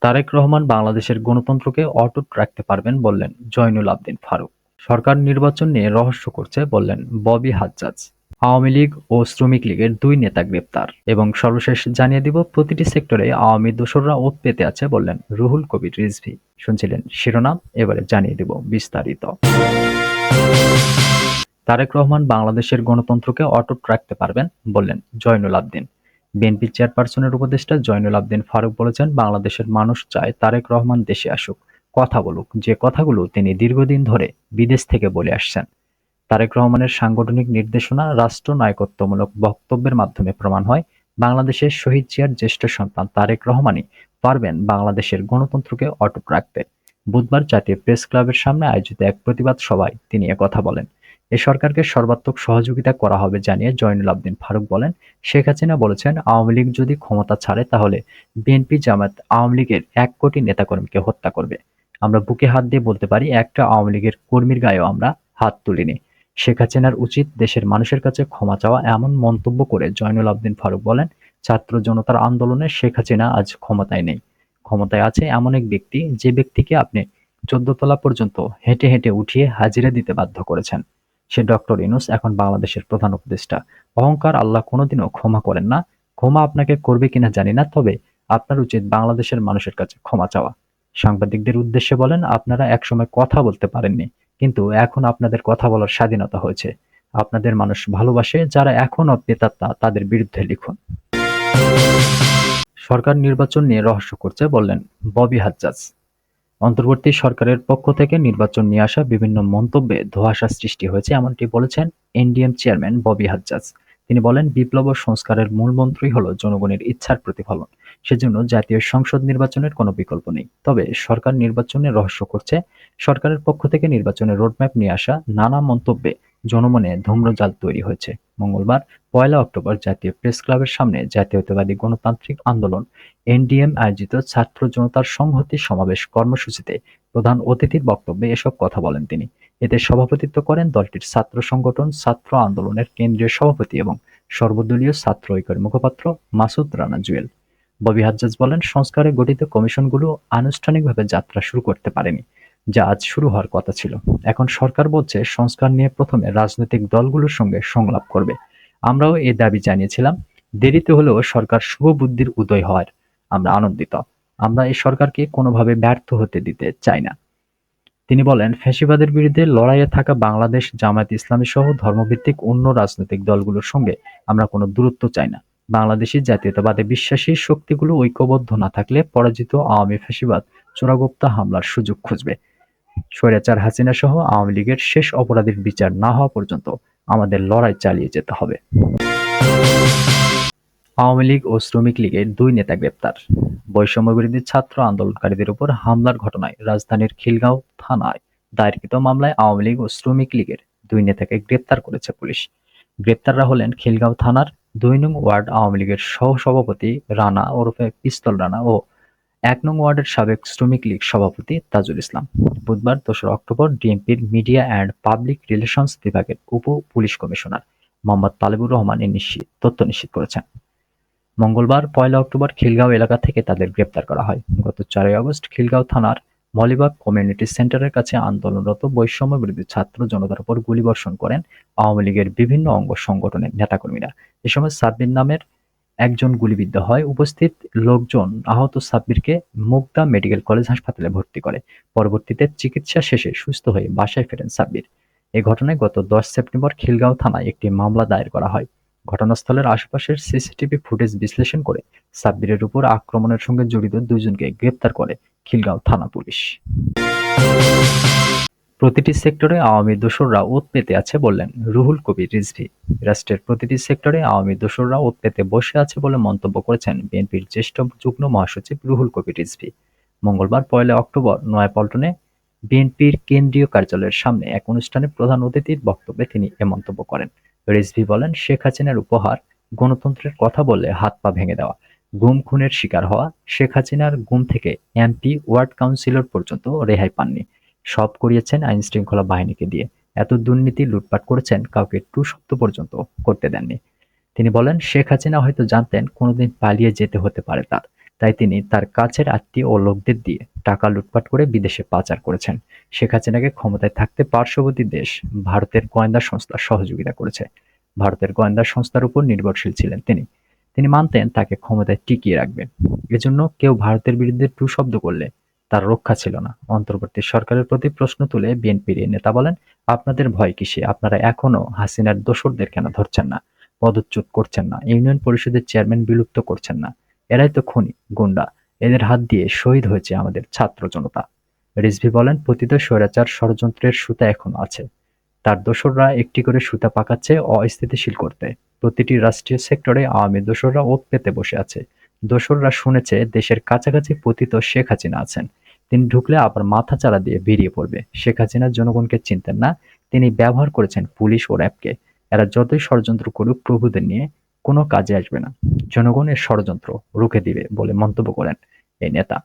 তারেক রহমান বাংলাদেশের গণতন্ত্রকে অটুট রাখতে পারবেন বললেন জয়নুল আবদিন ফারুক। সরকার নির্বাচন নিয়ে রহস্য করছে বললেন ববি হাজ্জাজ। আওয়ামী লীগ ও শ্রমিক লীগের ২ নেতা গ্রেপ্তার। এবং সর্বশেষ জানিয়ে দিব প্রতিটি সেক্টরে আওয়ামী দোসররা ওত পেতে আছে বললেন রুহুল কবির রিজভী। শুনছিলেন শিরোনাম, এবারে জানিয়ে দিব বিস্তারিত। তারেক রহমান বাংলাদেশের গণতন্ত্রকে অটুট রাখতে পারবেন বললেন জয়নুল আবদিন। বিএনপি চেয়ারপারসনের উপদেষ্টা জয়নুল আবদিন ফারুক বলেছেন, বাংলাদেশের মানুষ চায় তারেক রহমান দেশে আসুক, কথা বলুক, যে কথাগুলো তিনি দীর্ঘদিন ধরে বিদেশ থেকে বলে আসছেন। তারেক রহমানের সাংগঠনিক নির্দেশনা, রাষ্ট্রনায়কত্বমূলক বক্তব্যের মাধ্যমে প্রমাণ হয় বাংলাদেশের শহীদ জিয়ার জ্যেষ্ঠ সন্তান তারেক রহমানই পারবেন বাংলাদেশের গণতন্ত্রকে অটুট রাখতে। বুধবার জাতীয় প্রেস ক্লাবের সামনে আয়োজিত এক প্রতিবাদ সভায় তিনি একথা বলেন। এ সরকারকে সর্বাত্মক সহযোগিতা করা হবে জানিয়ে জয়নুল আবদিন ফারুক বলেন, শেখ হাসিনা বলেছেন, আওয়ামী লীগ যদি ক্ষমতা ছাড়ে তাহলে বিএনপি, জামায়াত, আওয়ামী লীগের ১ কোটি নেতাকর্মীকে হত্যা করবে। আমরা বুকে হাত দিয়ে বলতে পারি, একটা আওয়ামী লীগের কর্মীর গায়েও আমরা হাত তুলিনি। শেখ হাসিনার উচিত দেশের মানুষের কাছে ক্ষমা চাওয়া, এমন মন্তব্য করে জয়নুল আবদিন ফারুক বলেন, ছাত্র জনতার আন্দোলনে শেখ হাসিনা আজ ক্ষমতায় নেই। ক্ষমতায় আছে এমন এক ব্যক্তি, যে ব্যক্তিকে আপনি ১৪ তলা পর্যন্ত হেঁটে হেঁটে উঠিয়ে হাজিরা দিতে বাধ্য করেছেন। সে ডক্টর ইউনূস, এখন বাংলাদেশের প্রধান উপদেষ্টা। অহংকার আল্লাহ কোনোদিনও ক্ষমা করেন না। ক্ষমা আপনাকে করবে কিনা জানি না, তবে আপনার উচিত বাংলাদেশের মানুষের কাছে ক্ষমা চাওয়া। সাংবাদিকদের উদ্দেশ্যে বলেন, আপনারা একসময় কথা বলতে পারেননি, কিন্তু এখন আপনাদের কথা বলার স্বাধীনতা হয়েছে। আপনাদের মানুষ ভালোবাসে, যারা এখনো প্রেতাত্মা তাদের বিরুদ্ধে লিখুন। সরকার নির্বাচন নিয়ে রহস্য করছে বললেন ববি হাজ্জাজ। অন্তর্বর্তী সরকারের পক্ষ থেকে নির্বাচন নিয়ে আসা বিভিন্ন মন্তব্যে ধোঁয়াশা সৃষ্টি হয়েছে, এমনটি বলেছেন এনডিএম চেয়ারম্যান ববি হাজ্জাজ। তিনি বলেন, বিপ্লব ও সংস্কারের মূল মন্ত্রই হলো জনগণের ইচ্ছার প্রতিফলন। সেজন্য জাতীয় সংসদ নির্বাচনের কোনো বিকল্প নেই। তবে সরকার নির্বাচনে রহস্য করছে, সরকারের পক্ষ থেকে নির্বাচনের রোডম্যাপ নিয়ে আসা নানা মন্তব্যে জনমনে ধূম্রজাল তৈরি হয়েছে। মঙ্গলবার ১ অক্টোবর জাতীয় প্রেস ক্লাবের সামনে জাতীয়তাবাদী গণতান্ত্রিক আন্দোলন এনডিএম আয়োজিত ছাত্র জনতার সংহতি সমাবেশ কর্মসূচিতে প্রধান অতিথির বক্তব্যে এসব কথা বলেন তিনি। এতে সভাপতিত্ব করেন দলটির ছাত্র সংগঠন ছাত্র আন্দোলনের কেন্দ্রীয় সভাপতি এবং সর্বদলীয় ছাত্র ঐক্যের মুখপাত্র মাসুদ রানা জুয়েল। ববি হাজ্জাজ বলেন, সংস্কারে গঠিত কমিশনগুলো আনুষ্ঠানিকভাবে যাত্রা শুরু করতে পারেনি, যা আজ শুরু হওয়ার কথা ছিল। এখন সরকার বলছে সংস্কার নিয়ে প্রথমে রাজনৈতিক দলগুলোর সঙ্গে সংলাপ করবে। আমরাও এই দাবি জানিয়েছিলাম। দেরিতে হলেও সরকার শুভ বুদ্ধির উদয় হওয়ার আমরা আনন্দিত। আমরা এই সরকারকে কোনোভাবে ব্যর্থ হতে দিতে চাই না। তিনি বলেন, ফ্যাসিবাদের বিরুদ্ধে লড়াইয়ে থাকা বাংলাদেশ জামায়াত ইসলামী সহ ধর্মভিত্তিক অন্য রাজনৈতিক দলগুলোর সঙ্গে আমরা কোনো দূরত্ব চাই না। বাংলাদেশি জাতীয়তাবাদে বিশ্বাসী শক্তিগুলো ঐক্যবদ্ধ না থাকলে পরাজিত আওয়ামী ফ্যাসিবাদ চোরাগোপ্তা হামলার সুযোগ খুঁজবে। স্বৈরাচার হাসিনা সহ আওয়ামী লীগের শেষ অপরাধীর বিচার না হওয়া পর্যন্ত আমাদের লড়াই চালিয়ে যেতে হবে। আওয়ামী লীগ ও শ্রমিক লীগের ২ নেতা গ্রেপ্তার। বৈষম্যবিরোধী ছাত্র আন্দোলনকারীদের উপর হামলার ঘটনায় রাজধানীর খিলগাঁও থানায় দায়েরকৃত মামলায় আওয়ামী লীগ ও শ্রমিক লীগের ২ নেতাকে গ্রেপ্তার করেছে পুলিশ। গ্রেপ্তাররা হলেন খিলগাঁও থানার ২ নং ওয়ার্ড আওয়ামী লীগের সহসভাপতি রানা ওরফে পিস্তল রানা ও ১ নং ওয়ার্ডের সাবেক শ্রমিক লীগ সভাপতি তাজুল ইসলাম। বুধবার ২রা অক্টোবর ডিএমপির মিডিয়া অ্যান্ড পাবলিক রিলেশনস বিভাগের উপ পুলিশ কমিশনার মোহাম্মদ তালেবুর রহমান এই তথ্য নিশ্চিত করেছেন। মঙ্গলবার ১ অক্টোবর খিলগাঁও এলাকা থেকে তাদের গ্রেপ্তার করা হয়। গত ৪ আগস্ট খিলগাঁও থানার মলিবাগ কমিউনিটি সেন্টারের কাছে আন্দোলনরত বৈষম্যবিরোধী ছাত্র জনতার উপর গুলিবর্ষণ করেন আওয়ামী লীগের বিভিন্ন অঙ্গ সংগঠনের নেতাকর্মীরা। এ সময় সাব্বির নামের একজন গুলিবিদ্ধ হয়। উপস্থিত লোকজন আহত সাব্বিরকে মুগদা মেডিকেল কলেজ হাসপাতালে ভর্তি করে। পরবর্তীতে চিকিৎসা শেষে সুস্থ হয়ে বাসায় ফেরেন সাব্বির। এ ঘটনায় গত ১০ সেপ্টেম্বর খিলগাঁও থানায় একটি মামলা দায়ের করা হয়। ঘটনাস্থলের আশপাশের সিসিটিভি ফুটেজ বিশ্লেষণ করে সাব্বিরের উপর আক্রমণের সঙ্গে জড়িত ২ জনকে গ্রেপ্তার করে খিলগাঁও থানা পুলিশ। প্রতিটি সেক্টরে আওয়ামী দোসররা ওত পেতে আছে বললেন রুহুল কবির রিজভী। রাষ্ট্রের প্রতিটি সেক্টরে আওয়ামী দোসররা ওত পেতে বসে আছে বলে মন্তব্য করেছেন বিএনপির জ্যেষ্ঠ যুগ্ম মহাসচিব রুহুল কবির রিজভী। মঙ্গলবার ১ অক্টোবর নয়াপল্টনে বিএনপির কেন্দ্রীয় কার্যালয়ের সামনে এক অনুষ্ঠানে প্রধান অতিথির বক্তব্যে তিনি এ মন্তব্য করেন। রিজভী বলেন, শেখ হাসিনার উপহার গণতন্ত্রের কথা বললে হাত পা ভেঙে দেওয়া, গুম খুনের শিকার হওয়া। শেখ হাসিনার গুম থেকে এমপি, ওয়ার্ড কাউন্সিলর পর্যন্ত রেহাই পাননি। সব করিয়েছেন আইনশৃঙ্খলা বাহিনীকে দিয়ে। এত দুর্নীতি, লুটপাট করেছেন, কাউকে টু শব্দ পর্যন্ত করতে দেননি। তিনি বলেন, শেখ হাসিনা হয়তো জানতেন কোনোদিন পালিয়ে যেতে হতে পারে তার, তাই তিনি তার কাছের আত্মীয় ও লোকদের দিয়ে টাকা লুটপাট করে বিদেশে পাচার করেছেন। শেখ হাসিনাকে ক্ষমতায় থাকতে পার্শ্ববর্তী দেশ ভারতের গোয়েন্দা সংস্থা সহযোগিতা করেছে। ভারতের গোয়েন্দা সংস্থার উপর নির্ভরশীল ছিলেন তিনি। তিনি মানতেন তাকে ক্ষমতায় টিকিয়ে রাখবে। এজন্য কেউ ভারতের বিরুদ্ধে টু শব্দ করলে তার রক্ষা ছিল না। অন্তর্বর্তী সরকারের প্রতি প্রশ্ন তুলে বিএনপির এই নেতা বলেন, আপনাদের ভয় কিসে? আপনারা এখনো হাসিনার দোসরদের কেন ধরছেন না, পদচ্যুত করছেন না, ইউনিয়ন পরিষদের চেয়ারম্যান বিলুপ্ত করছেন না? এরাই তো খুনি, গুন্ডা। এদের হাত দিয়ে শহীদ হয়েছে আমাদের ছাত্র জনতা। রিজভী বলেন, পতিত স্বৈরাচার ষড়যন্ত্রের সুতা এখনো আছে। তার দোসররা একটি করে সুতা পাকাচ্ছে অস্থিতিশীল করতে। প্রতিটি রাষ্ট্রীয় সেক্টরে আওয়ামী দোসররা ওত পেতে বসে আছে। দোসররা শুনেছে দেশের কাছাকাছি পতিত শেখ হাসিনা আছেন। তিনি ঢুকলে আবার মাথা চাড়া দিয়ে বেরিয়ে পড়বে। শেখ হাসিনা জনগণকে চিনতেন না, তিনি ব্যবহার করেছেন পুলিশ ও র্যাবকে। এরা যতই ষড়যন্ত্র করুক প্রভুদের নিয়ে কোনো কাজে আসবে না। জনগণ এর ষড়যন্ত্র রুখে দিবে বলে মন্তব্য করেন এই নেতা।